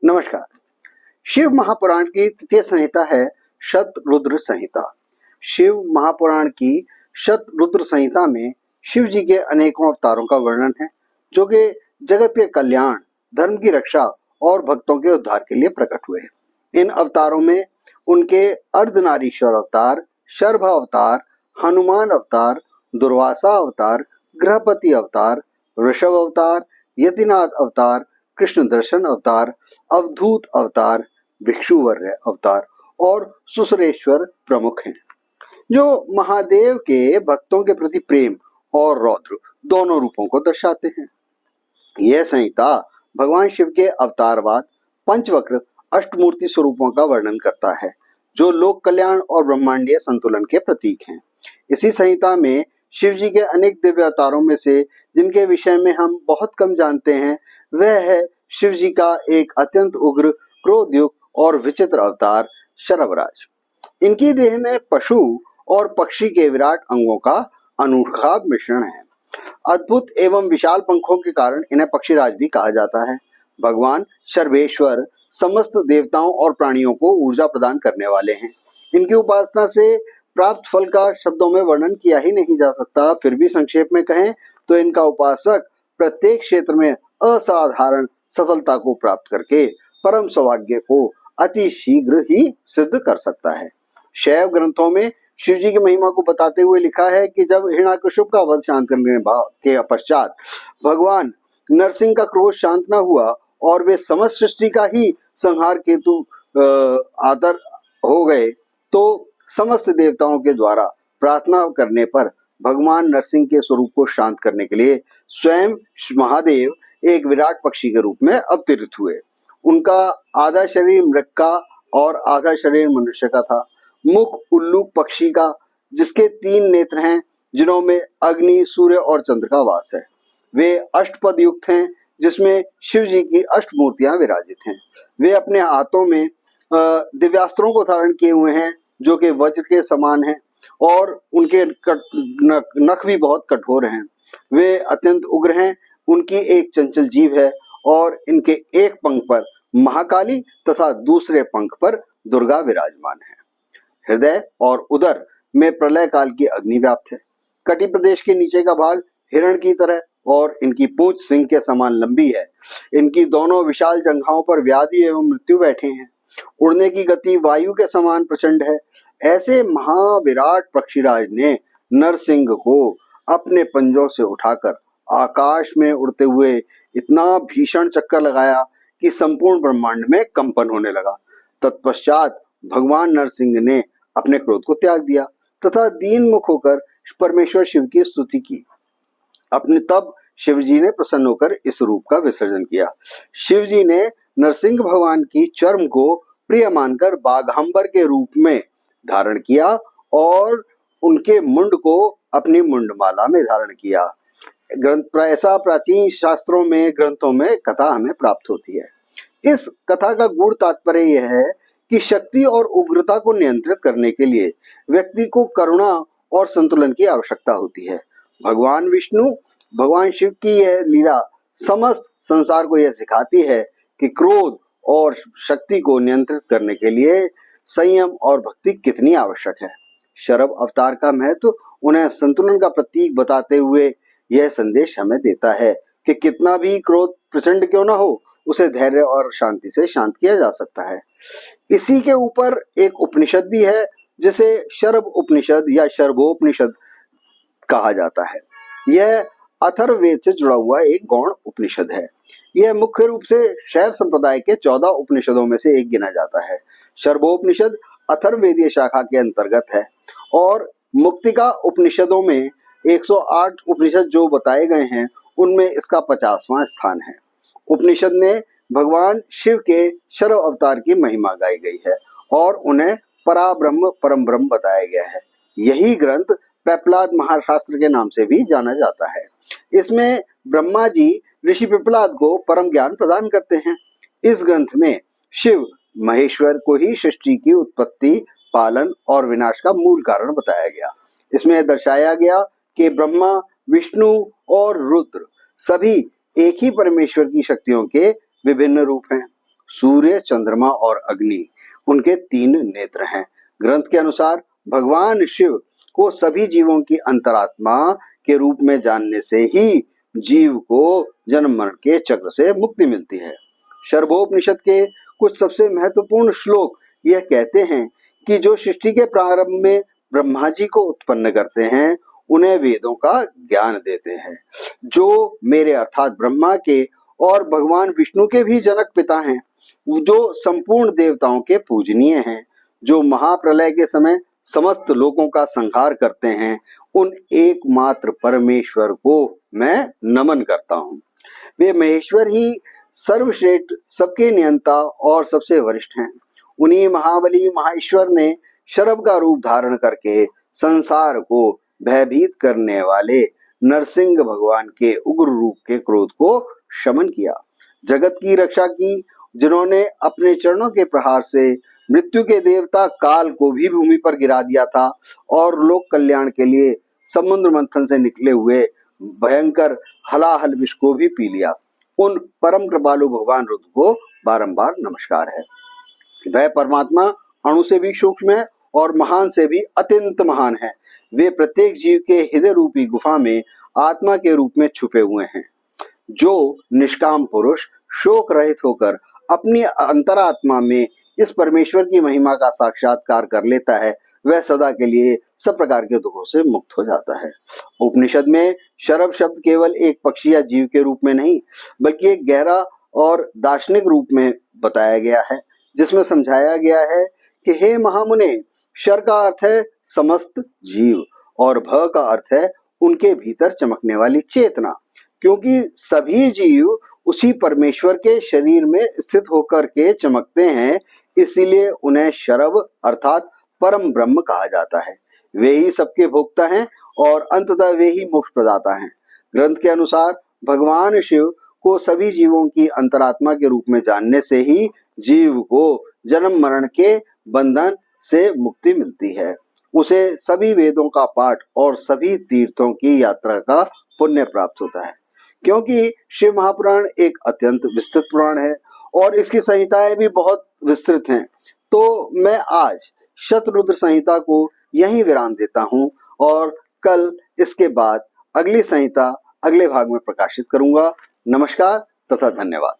नमस्कार। शिव महापुराण की तृतीय संहिता है शतरुद्र संहिता। शिव महापुराण की शतरुद्र संहिता में शिव जी के अनेकों अवतारों का वर्णन है, जो कि जगत के कल्याण, धर्म की रक्षा और भक्तों के उद्धार के लिए प्रकट हुए। इन अवतारों में उनके अर्धनारीश्वर अवतार, शर्भ अवतार, हनुमान अवतार, दुर्वासा अवतार, गृहपति अवतार, ऋषभ अवतार, यतिनाथ अवतार, कृष्ण दर्शन अवतार, अवधूत अवतार, भिक्षुवर्य अवतार और सुसरेश्वर प्रमुख हैं, जो महादेव के भक्तों के प्रति प्रेम और रौद्र दोनों रूपों को दर्शाते हैं। यह संहिता भगवान शिव के अवतारवाद, पंचवक्र, अष्टमूर्ति स्वरूपों का वर्णन करता है, जो लोक कल्याण और ब्रह्मांडीय संतुलन के प्रतीक हैं। इसी संहिता में शिव जी के अनेक दिव्य अवतारों में से जिनके विषय में हम बहुत कम जानते हैं, वह है शिव जी का एक अत्यंत उग्र, क्रोधयुक्त और विचित्र अवतार शरभराज। इनकी देह में पशु और पक्षी के विराट अंगों का अनूठा मिश्रण है। अद्भुत एवं विशाल पंखों के कारण इन्हें पक्षीराज भी कहा जाता है। भगवान सर्वेश्वर समस्त देवताओं और प्राणियों को ऊर्जा प्रदान करने वाले हैं। इनकी उपासना से प्राप्त फल का शब्दों में वर्णन किया ही नहीं जा सकता। फिर भी संक्षेप में कहें तो इनका उपासक प्रत्येक क्षेत्र में असाधारण सफलता को प्राप्त करके परम सौभाग्य को अति शीघ्र ही सिद्ध कर सकता है। शैव ग्रंथों में शिव जी की महिमा को बताते हुए लिखा है कि जब हिरण्याकश्यप का वध शांत करने के पश्चात भगवान नरसिंह का क्रोध शांत न हुआ और वे समस्त सृष्टि का ही संहार केतु आदर हो गए, तो समस्त देवताओं के द्वारा प्रार्थना करने पर भगवान नरसिंह के स्वरूप को शांत करने के लिए स्वयं महादेव एक विराट पक्षी के रूप में अवतरित हुए। उनका आधा शरीर मृग का और आधा शरीर मनुष्य का था। मुख उल्लूक पक्षी का, जिसके 3 नेत्र हैं, जिन्हों में अग्नि, सूर्य और चंद्र का वास है। वे अष्टपद युक्त हैं, जिसमें शिव जी की 8 मूर्तियां विराजित हैं। वे अपने हाथों में दिव्यास्त्रों को धारण किए हुए हैं, जो कि वज्र के समान हैं, और उनके नख भी बहुत कठोर हैं। वे अत्यंत उग्र हैं। उनकी एक चंचल जीभ है और इनके एक पंख पर महाकाली तथा दूसरे पंख पर दुर्गा विराजमान है। हृदय और उदर में प्रलय काल की अग्नि व्याप्त है। कटी प्रदेश के नीचे का भाग हिरण की तरह और इनकी पूंछ सिंह के समान लंबी है। इनकी दोनों विशाल जंघाओं पर व्याधि एवं मृत्यु बैठे हैं। उड़ने की गति वायु के समान प्रचंड है। ऐसे महाविराट पक्षीराज ने नरसिंह को अपने पंजों से उठाकर आकाश में उड़ते हुए इतना भीषण चक्कर लगाया कि संपूर्ण ब्रह्मांड में कंपन होने लगा। तत्पश्चात भगवान नरसिंह ने अपने क्रोध को त्याग दिया तथा दीन मुख होकर परमेश्वर शिव की स्तुति की। अपने तब शिव जी ने प्रसन्न होकर इस रूप का विसर्जन किया। शिव जी ने नरसिंह भगवान की चर्म को प्रिय मानकर बाघांबर के रूप में धारण किया और उनके मुंड को अपनी मुंडमाला में धारण किया। ग्रंथ ऐसा प्राचीन शास्त्रों में, ग्रंथों में कथा हमें प्राप्त होती है। इस कथा का गूढ़ तात्पर्य यह है कि शक्ति और उग्रता को नियंत्रित करने के लिए व्यक्ति को करुणा और संतुलन की आवश्यकता होती है। भगवान विष्णु, भगवान शिव की यह लीला समस्त संसार को यह सिखाती है कि क्रोध और शक्ति को नियंत्रित करने के लिए संयम और भक्ति कितनी आवश्यक है। शरभ अवतार का महत्व उन्हें संतुलन का प्रतीक बताते हुए यह संदेश हमें देता है कि कितना भी क्रोध प्रचंड क्यों ना हो, उसे धैर्य और शांति से शांत किया जा सकता है। इसी के ऊपर एक उपनिषद भी है, जिसे शरभ उपनिषद या शरभोपनिषद कहा जाता है। यह अथर्ववेद से जुड़ा हुआ एक गौण उपनिषद है। यह मुख्य रूप से शैव संप्रदाय के 14 उपनिषदों में से एक गिना जाता है। शरभोपनिषद अथर्ववेदीय शाखा के अंतर्गत है और मुक्तिका उपनिषदों में 108 उपनिषद जो बताए गए हैं, उनमें इसका 50वां स्थान है। उपनिषद में भगवान शिव के शरभ अवतार की महिमा गाई गई है और उन्हें पराब्रह्म, परम ब्रह्म बताया गया है। यही ग्रंथ पेपलाद महाशास्त्र के नाम से भी जाना जाता है। इसमें ब्रह्मा जी ऋषि पिपलाद को परम ज्ञान प्रदान करते हैं। इस ग्रंथ में शिव महेश्वर को ही सृष्टि की उत्पत्ति, पालन और विनाश का मूल कारण बताया गया। इसमें दर्शाया गया कि ब्रह्मा, विष्णु और रुद्र सभी एक ही परमेश्वर की शक्तियों के विभिन्न रूप हैं। सूर्य, चंद्रमा और अग्नि उनके 3 नेत्र हैं। ग्रंथ के अनुसार भगवान शिव को सभी जीवों की अंतरात्मा के रूप में जानने से ही जीव को जन्म मरण के चक्र से मुक्ति मिलती है। शर्भोपनिषद के कुछ सबसे महत्वपूर्ण श्लोक यह कहते हैं कि जो सृष्टि के प्रारंभ में ब्रह्मा जी को उत्पन्न करते हैं उन्हें वेदों का ज्ञान देते हैं, जो मेरे अर्थात ब्रह्मा के और भगवान विष्णु के भी जनक पिता हैं, जो संपूर्ण देवताओं के पूजनीय हैं, जो महाप्रलय के समय समस्त लोगों का संहार करते हैं, उन एकमात्र परमेश्वर को मैं नमन करता हूँ। वे महेश्वर ही सर्वश्रेष्ठ, सबके नियंता और सबसे वरिष्ठ हैं। उन्हीं महाबली महाईश्वर ने शरभ का रूप धारण करके संसार को भयभीत करने वाले नरसिंह भगवान के उग्र रूप के क्रोध को शमन किया, जगत की रक्षा की, जिन्होंने अपने चरणों के प्रहार से मृत्यु के देवता काल को भी भूमि पर गिरा दिया था और लोक कल्याण के लिए समुद्र मंथन से निकले हुए भयंकर हलाहल विष को भी पी लिया। उन परम कृपालु भगवान रुद्र को बारंबार नमस्कार है। वह परमात्मा अणु से भी सूक्ष्म है और महान से भी अत्यंत महान है। वे प्रत्येक जीव के हृदय रूपी गुफा में आत्मा के रूप में छुपे हुए हैं। जो निष्काम पुरुष शोक रहित होकर अपनी अंतरात्मा में इस परमेश्वर की महिमा का साक्षात्कार कर लेता है, वह सदा के लिए सब प्रकार के दुखों से मुक्त हो जाता है। उपनिषद में शरभ शब्द केवल एक पक्षी या जीव के रूप में नहीं, बल्कि एक गहरा और दार्शनिक रूप में बताया गया है, जिसमें समझाया गया है कि हे महामुने, शर का अर्थ है समस्त जीव और भ का अर्थ है उनके भीतर चमकने वाली चेतना, क्योंकि सभी जीव उसी परमेश्वर के शरीर में स्थित होकर के चमकते हैं, इसीलिए उन्हें शरभ अर्थात परम ब्रह्म कहा जाता है। वे ही सबके भोक्ता हैं और अंततः वे ही मोक्ष प्रदाता हैं। ग्रंथ के अनुसार भगवान शिव को सभी जीवों की अंतरात्मा के रूप में जानने से ही जीव को जन्म मरण के बंधन से मुक्ति मिलती है। उसे सभी वेदों का पाठ और सभी तीर्थों की यात्रा का पुण्य प्राप्त होता है। क्योंकि शिव महापुराण एक अत्यंत विस्तृत पुराण है और इसकी संहिताएं भी बहुत विस्तृत हैं, तो मैं आज शतरुद्र संहिता को यहीं विराम देता हूं और कल इसके बाद अगली संहिता अगले भाग में प्रकाशित करूंगा। नमस्कार तथा धन्यवाद।